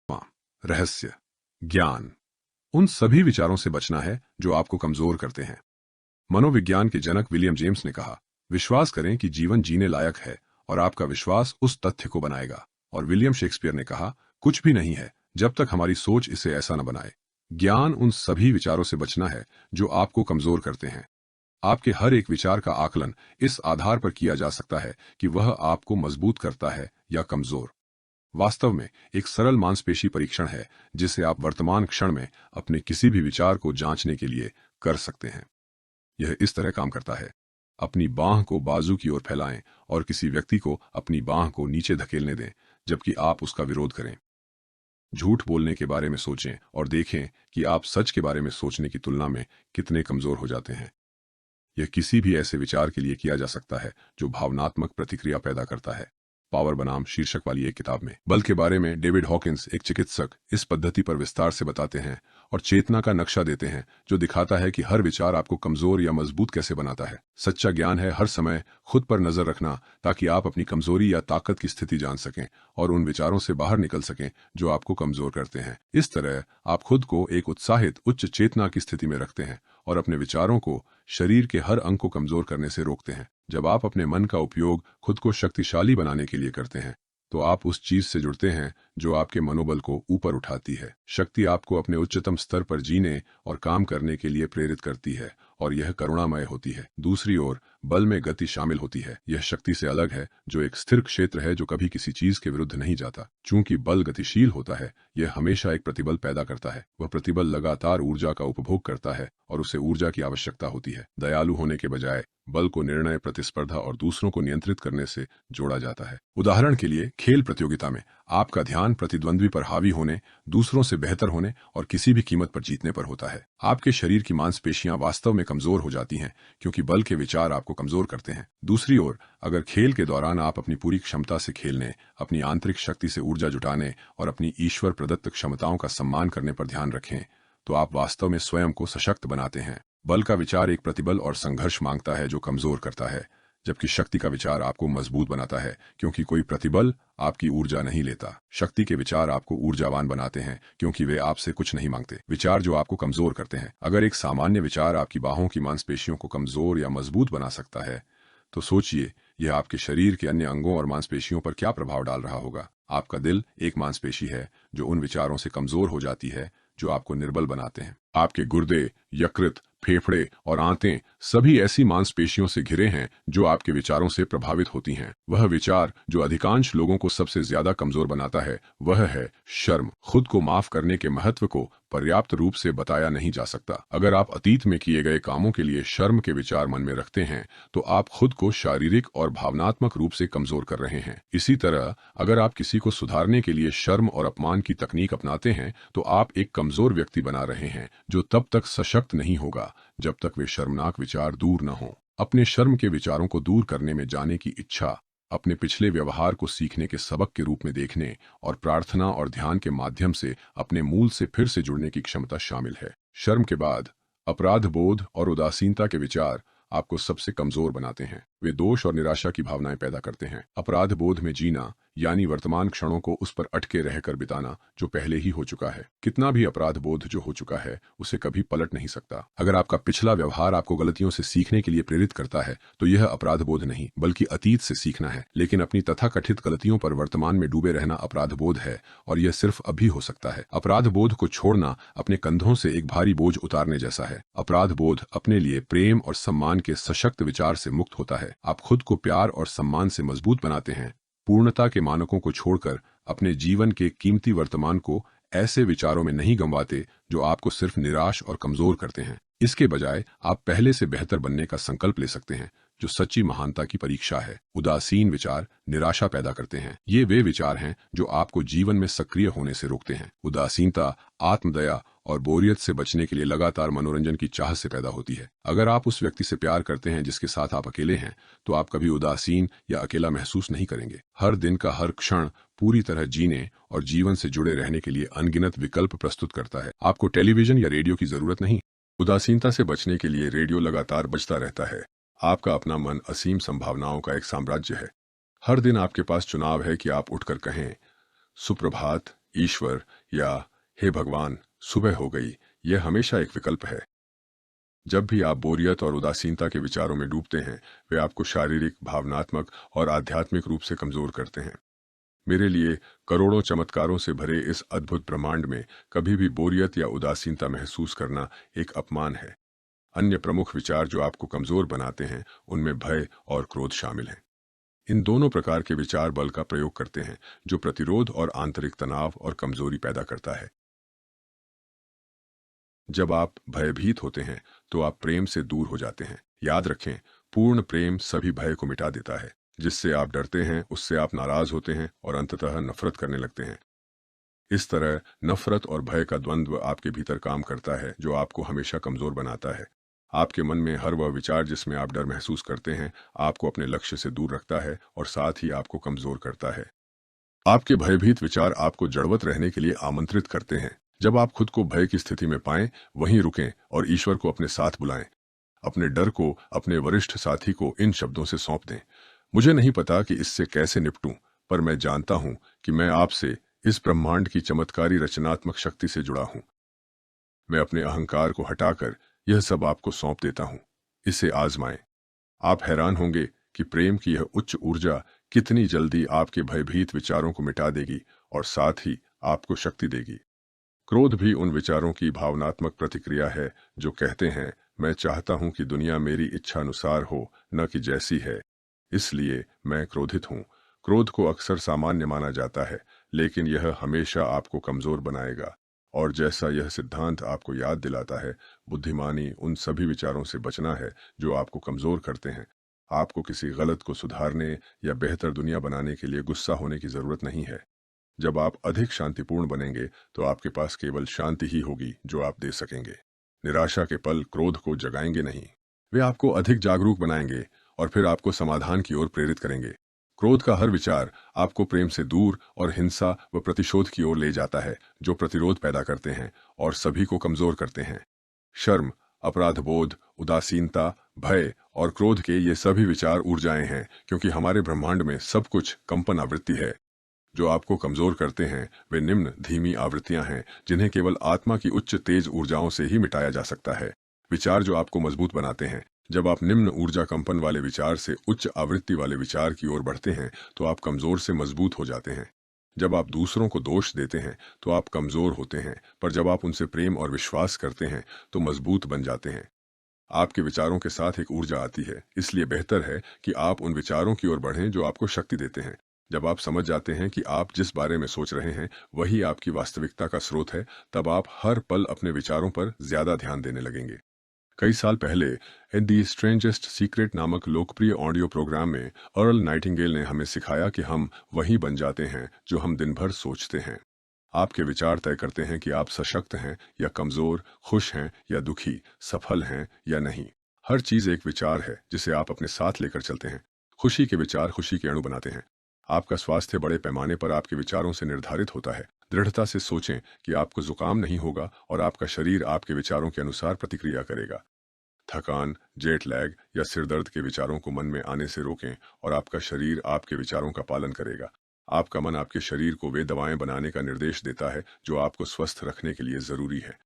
हाँ, रहस्य, ज्ञान, उन सभी विचारों से बचना है जो आपको कमजोर करते हैं। मनोविज्ञान के जनक विलियम जेम्स ने कहा, विश्वास करें कि जीवन जीने लायक है और आपका विश्वास उस तथ्य को बनाएगा। और विलियम शेक्सपियर ने कहा, कुछ भी नहीं है जब तक हमारी सोच इसे ऐसा न बनाए। ज्ञान उन सभी विचारों से बचना है जो आपको कमजोर करते हैं। आपके हर एक विचार का आकलन इस आधार पर किया जा सकता है कि वह आपको मजबूत करता है या कमजोर। वास्तव में एक सरल मांसपेशी परीक्षण है जिसे आप वर्तमान क्षण में अपने किसी भी विचार को जांचने के लिए कर सकते हैं। यह इस तरह काम करता है, अपनी बांह को बाजू की ओर फैलाएं और किसी व्यक्ति को अपनी बांह को नीचे धकेलने दें जबकि आप उसका विरोध करें। झूठ बोलने के बारे में सोचें और देखें कि आप सच के बारे में सोचने की तुलना में कितने कमजोर हो जाते हैं। यह किसी भी ऐसे विचार के लिए किया जा सकता है जो भावनात्मक प्रतिक्रिया पैदा करता है। पावर बनाम शीर्षक वाली एक किताब में बल के बारे में डेविड हॉकिंस, एक चिकित्सक, इस पद्धति पर विस्तार से बताते हैं और चेतना का नक्शा देते हैं जो दिखाता है कि हर विचार आपको कमजोर या मजबूत कैसे बनाता है। सच्चा ज्ञान है हर समय खुद पर नजर रखना ताकि आप अपनी कमजोरी या ताकत की स्थिति जान सकें और उन विचारों से बाहर निकल सकें जो आपको कमजोर करते हैं। इस तरह आप खुद को एक उत्साहित उच्च चेतना की स्थिति में रखते हैं और अपने विचारों को शरीर के हर अंग को कमजोर करने से रोकते हैं। जब आप अपने मन का उपयोग खुद को शक्तिशाली बनाने के लिए करते हैं तो आप उस चीज से जुड़ते हैं जो आपके मनोबल को ऊपर उठाती है। शक्ति आपको अपने उच्चतम स्तर पर जीने और काम करने के लिए प्रेरित करती है और यह करुणामय होती है। दूसरी ओर बल में गति शामिल होती है। यह शक्ति से अलग है जो एक स्थिर क्षेत्र है जो कभी किसी चीज के विरुद्ध नहीं जाता। चूंकि बल गतिशील होता है, यह हमेशा एक प्रतिबल पैदा करता है। वह प्रतिबल लगातार ऊर्जा का उपभोग करता है और उसे ऊर्जा की आवश्यकता होती है। दयालु होने के बजाय बल को निर्णय, प्रतिस्पर्धा और दूसरों को नियंत्रित करने से जोड़ा जाता है। उदाहरण के लिए खेल प्रतियोगिता में आपका ध्यान प्रतिद्वंद्वी पर हावी होने, दूसरों से बेहतर होने और किसी भी कीमत पर जीतने पर होता है। आपके शरीर की मांसपेशियां वास्तव में कमजोर हो जाती हैं क्योंकि बल के विचार आपको कमजोर करते हैं। दूसरी ओर अगर खेल के दौरान आप अपनी पूरी क्षमता से खेलने, अपनी आंतरिक शक्ति से ऊर्जा जुटाने और अपनी ईश्वर प्रदत्त क्षमताओं का सम्मान करने पर ध्यान रखें तो आप वास्तव में स्वयं को सशक्त बनाते हैं। बल का विचार एक प्रतिबल और संघर्ष मांगता है जो कमजोर करता है, जबकि शक्ति का विचार आपको मजबूत बनाता है क्योंकि कोई प्रतिबल आपकी ऊर्जा नहीं लेता। शक्ति के विचार आपको ऊर्जावान बनाते हैं क्योंकि वे आपसे कुछ नहीं मांगते। विचार जो आपको कमजोर करते हैं। अगर एक सामान्य विचार आपकी बाहों की मांसपेशियों को कमजोर या मजबूत बना सकता है तो सोचिए यह आपके शरीर के अन्य अंगों और मांसपेशियों पर क्या प्रभाव डाल रहा होगा। आपका दिल एक मांसपेशी है जो उन विचारों से कमजोर हो जाती है जो आपको निर्बल बनाते हैं। आपके गुर्दे, यकृत, फेफड़े और आंतें सभी ऐसी मांसपेशियों से घिरे हैं जो आपके विचारों से प्रभावित होती हैं। वह विचार जो अधिकांश लोगों को सबसे ज्यादा कमजोर बनाता है वह है शर्म। खुद को माफ करने के महत्व को पर्याप्त रूप से बताया नहीं जा सकता। अगर आप अतीत में किए गए कामों के लिए शर्म के विचार मन में रखते हैं तो आप खुद को शारीरिक और भावनात्मक रूप से कमजोर कर रहे हैं। इसी तरह अगर आप किसी को सुधारने के लिए शर्म और अपमान की तकनीक अपनाते हैं तो आप एक कमजोर व्यक्ति बना रहे हैं जो तब तक सशक्त नहीं होगा जब तक वे शर्मनाक विचार दूर न हों। अपने शर्म के विचारों को दूर करने में जाने की इच्छा अपने पिछले व्यवहार को सीखने के सबक के रूप में देखने और प्रार्थना और ध्यान के माध्यम से अपने मूल से फिर से जुड़ने की क्षमता शामिल है। शर्म के बाद अपराध बोध और उदासीनता के विचार आपको सबसे कमजोर बनाते हैं। वे दोष और निराशा की भावनाएं पैदा करते हैं। अपराध बोध में जीना यानी वर्तमान क्षणों को उस पर अटके रहकर बिताना जो पहले ही हो चुका है। कितना भी अपराध बोध जो हो चुका है उसे कभी पलट नहीं सकता। अगर आपका पिछला व्यवहार आपको गलतियों से सीखने के लिए प्रेरित करता है तो यह अपराध बोध नहीं बल्कि अतीत से सीखना है। लेकिन अपनी तथाकथित गलतियों पर वर्तमान में डूबे रहना अपराध बोध है और यह सिर्फ अभी हो सकता है। अपराध बोध को छोड़ना अपने कंधों से एक भारी बोझ उतारने जैसा है। अपराध बोध अपने लिए प्रेम और सम्मान के सशक्त विचार से मुक्त होता है। आप खुद को प्यार और सम्मान से मजबूत बनाते हैं, पूर्णता के मानकों को छोड़कर अपने जीवन के कीमती वर्तमान को ऐसे विचारों में नहीं गंवाते जो आपको सिर्फ निराश और कमजोर करते हैं। इसके बजाय आप पहले से बेहतर बनने का संकल्प ले सकते हैं जो सच्ची महानता की परीक्षा है। उदासीन विचार निराशा पैदा करते हैं। ये वे विचार हैं जो आपको जीवन में सक्रिय होने से रोकते हैं। उदासीनता आत्मदया और बोरियत से बचने के लिए लगातार मनोरंजन की चाह से पैदा होती है। अगर आप उस व्यक्ति से प्यार करते हैं जिसके साथ आप अकेले हैं तो आप कभी उदासीन या अकेला महसूस नहीं करेंगे। हर दिन का हर क्षण पूरी तरह जीने और जीवन से जुड़े रहने के लिए अनगिनत विकल्प प्रस्तुत करता है। आपको टेलीविजन या रेडियो की जरूरत नहीं। उदासीनता से बचने के लिए रेडियो लगातार बजता रहता है। आपका अपना मन असीम संभावनाओं का एक साम्राज्य है। हर दिन आपके पास चुनाव है कि आप उठकर कहें सुप्रभात ईश्वर या हे भगवान सुबह हो गई, यह हमेशा एक विकल्प है। जब भी आप बोरियत और उदासीनता के विचारों में डूबते हैं, वे आपको शारीरिक, भावनात्मक और आध्यात्मिक रूप से कमजोर करते हैं। मेरे लिए करोड़ों चमत्कारों से भरे इस अद्भुत ब्रह्मांड में कभी भी बोरियत या उदासीनता महसूस करना एक अपमान है। अन्य प्रमुख विचार जो आपको कमजोर बनाते हैं, उनमें भय और क्रोध शामिल हैं। इन दोनों प्रकार के विचार बल का प्रयोग करते हैं, जो प्रतिरोध और आंतरिक तनाव और कमजोरी पैदा करता है। जब आप भयभीत होते हैं, तो आप प्रेम से दूर हो जाते हैं। याद रखें, पूर्ण प्रेम सभी भय को मिटा देता है। जिससे आप डरते हैं, उससे आप नाराज होते हैं और अंततः नफरत करने लगते हैं। इस तरह नफरत और भय का द्वंद्व आपके भीतर काम करता है, जो आपको हमेशा कमजोर बनाता है। आपके मन में हर वह विचार जिसमें आप डर महसूस करते हैं, आपको अपने लक्ष्य से दूर रखता है और साथ ही आपको कमजोर करता है। आपके भयभीत विचार आपको जड़वत रहने के लिए आमंत्रित करते हैं। जब आप खुद को भय की स्थिति में पाएं, वहीं रुकें और ईश्वर को अपने साथ बुलाएं। अपने डर को अपने वरिष्ठ साथी को इन शब्दों से सौंप दें, मुझे नहीं पता कि इससे कैसे निपटूं, पर मैं जानता हूं कि मैं आपसे, इस ब्रह्मांड की चमत्कारी रचनात्मक शक्ति से जुड़ा हूं। मैं अपने अहंकार को हटाकर यह सब आपको सौंप देता हूं। इसे आजमाएं। आप हैरान होंगे कि प्रेम की यह उच्च ऊर्जा कितनी जल्दी आपके भयभीत विचारों को मिटा देगी और साथ ही आपको शक्ति देगी। क्रोध भी उन विचारों की भावनात्मक प्रतिक्रिया है जो कहते हैं, मैं चाहता हूं कि दुनिया मेरी इच्छा अनुसार हो, न कि जैसी है, इसलिए मैं क्रोधित हूं। क्रोध को अक्सर सामान्य माना जाता है, लेकिन यह हमेशा आपको कमजोर बनाएगा। और जैसा यह सिद्धांत आपको याद दिलाता है, बुद्धिमानी उन सभी विचारों से बचना है जो आपको कमजोर करते हैं। आपको किसी गलत को सुधारने या बेहतर दुनिया बनाने के लिए गुस्सा होने की जरूरत नहीं है। जब आप अधिक शांतिपूर्ण बनेंगे, तो आपके पास केवल शांति ही होगी जो आप दे सकेंगे। निराशा के पल क्रोध को जगाएंगे नहीं, वे आपको अधिक जागरूक बनाएंगे और फिर आपको समाधान की ओर प्रेरित करेंगे। क्रोध का हर विचार आपको प्रेम से दूर और हिंसा व प्रतिशोध की ओर ले जाता है, जो प्रतिरोध पैदा करते हैं और सभी को कमजोर करते हैं। शर्म, अपराधबोध, उदासीनता, भय और क्रोध के ये सभी विचार ऊर्जाएं हैं, क्योंकि हमारे ब्रह्मांड में सब कुछ कंपन आवृत्ति है। जो आपको कमजोर करते हैं, वे निम्न धीमी आवृत्तियां हैं, जिन्हें केवल आत्मा की उच्च तेज ऊर्जाओं से ही मिटाया जा सकता है। विचार जो आपको मजबूत बनाते हैं, जब आप निम्न ऊर्जा कंपन वाले विचार से उच्च आवृत्ति वाले विचार की ओर बढ़ते हैं, तो आप कमजोर से मजबूत हो जाते हैं। जब आप दूसरों को दोष देते हैं, तो आप कमजोर होते हैं, पर जब आप उनसे प्रेम और विश्वास करते हैं, तो मजबूत बन जाते हैं। आपके विचारों के साथ एक ऊर्जा आती है, इसलिए बेहतर है कि आप उन विचारों की ओर बढ़ें जो आपको शक्ति देते हैं। जब आप समझ जाते हैं कि आप जिस बारे में सोच रहे हैं वही आपकी वास्तविकता का स्रोत है, तब आप हर पल अपने विचारों पर ज्यादा ध्यान देने लगेंगे। कई साल पहले दी स्ट्रेंजेस्ट सीक्रेट नामक लोकप्रिय ऑडियो प्रोग्राम में अर्ल नाइटिंगेल ने हमें सिखाया कि हम वही बन जाते हैं जो हम दिन भर सोचते हैं। आपके विचार तय करते हैं कि आप सशक्त हैं या कमजोर, खुश हैं या दुखी, सफल हैं या नहीं। हर चीज एक विचार है जिसे आप अपने साथ लेकर चलते हैं। खुशी के विचार खुशी के अणु बनाते हैं। आपका स्वास्थ्य बड़े पैमाने पर आपके विचारों से निर्धारित होता है। दृढ़ता से सोचें कि आपको जुकाम नहीं होगा और आपका शरीर आपके विचारों के अनुसार प्रतिक्रिया करेगा। थकान, जेट लैग या सिरदर्द के विचारों को मन में आने से रोकें और आपका शरीर आपके विचारों का पालन करेगा। आपका मन आपके शरीर को वे दवाएं बनाने का निर्देश देता है जो आपको स्वस्थ रखने के लिए जरूरी है।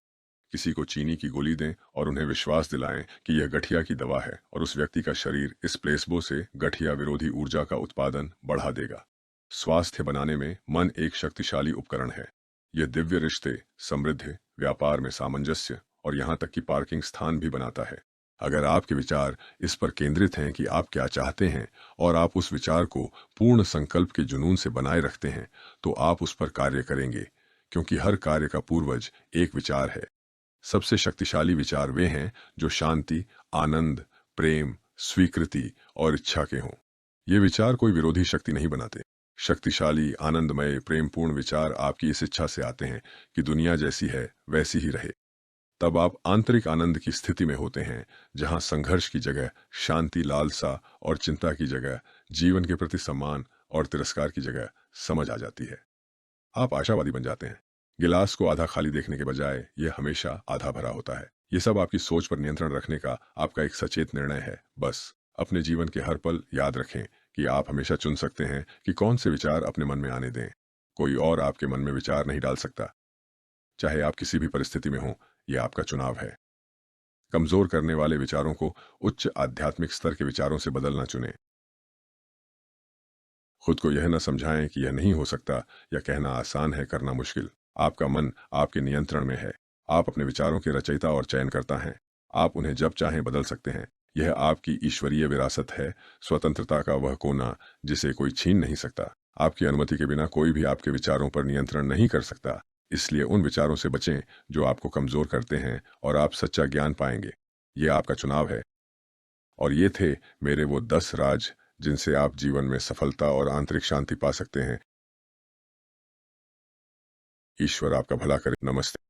किसी को चीनी की गोली दें और उन्हें विश्वास दिलाएं कि यह गठिया की दवा है, और उस व्यक्ति का शरीर इस प्लेसबो से गठिया विरोधी ऊर्जा का उत्पादन बढ़ा देगा। स्वास्थ्य बनाने में मन एक शक्तिशाली उपकरण है। यह दिव्य रिश्ते, समृद्धि, व्यापार में सामंजस्य और यहाँ तक कि पार्किंग स्थान भी बनाता है। अगर आपके विचार इस पर केंद्रित हैं कि आप क्या चाहते हैं और आप उस विचार को पूर्ण संकल्प के जुनून से बनाए रखते हैं, तो आप उस पर कार्य करेंगे, क्योंकि हर कार्य का पूर्वज एक विचार है। सबसे शक्तिशाली विचार वे हैं जो शांति, आनंद, प्रेम, स्वीकृति और इच्छा के हों। ये विचार कोई विरोधी शक्ति नहीं बनाते। शक्तिशाली, आनंदमय, प्रेमपूर्ण विचार आपकी इस इच्छा से आते हैं कि दुनिया जैसी है वैसी ही रहे। तब आप आंतरिक आनंद की स्थिति में होते हैं, जहां संघर्ष की जगह शांति, लालसा और चिंता की जगह जीवन के प्रति सम्मान और तिरस्कार की जगह समझ आ जाती है। आप आशावादी बन जाते हैं। गिलास को आधा खाली देखने के बजाय यह हमेशा आधा भरा होता है। ये सब आपकी सोच पर नियंत्रण रखने का आपका एक सचेत निर्णय है। बस अपने जीवन के हर पल याद रखें कि आप हमेशा चुन सकते हैं कि कौन से विचार अपने मन में आने दें। कोई और आपके मन में विचार नहीं डाल सकता। चाहे आप किसी भी परिस्थिति में हों, यह आपका चुनाव है। कमजोर करने वाले विचारों को उच्च आध्यात्मिक स्तर के विचारों से बदलना चुनें। खुद को यह न समझाएं कि यह नहीं हो सकता या कहना आसान है करना मुश्किल। आपका मन आपके नियंत्रण में है। आप अपने विचारों के रचयिता और चयनकर्ता हैं। आप उन्हें जब चाहें बदल सकते हैं। यह आपकी ईश्वरीय विरासत है, स्वतंत्रता का वह कोना जिसे कोई छीन नहीं सकता। आपकी अनुमति के बिना कोई भी आपके विचारों पर नियंत्रण नहीं कर सकता। इसलिए उन विचारों से बचें जो आपको कमजोर करते हैं और आप सच्चा ज्ञान पाएंगे। यह आपका चुनाव है। और ये थे मेरे वो 10 राज जिनसे आप जीवन में सफलता और आंतरिक शांति पा सकते हैं। ईश्वर आपका भला करे। नमस्ते।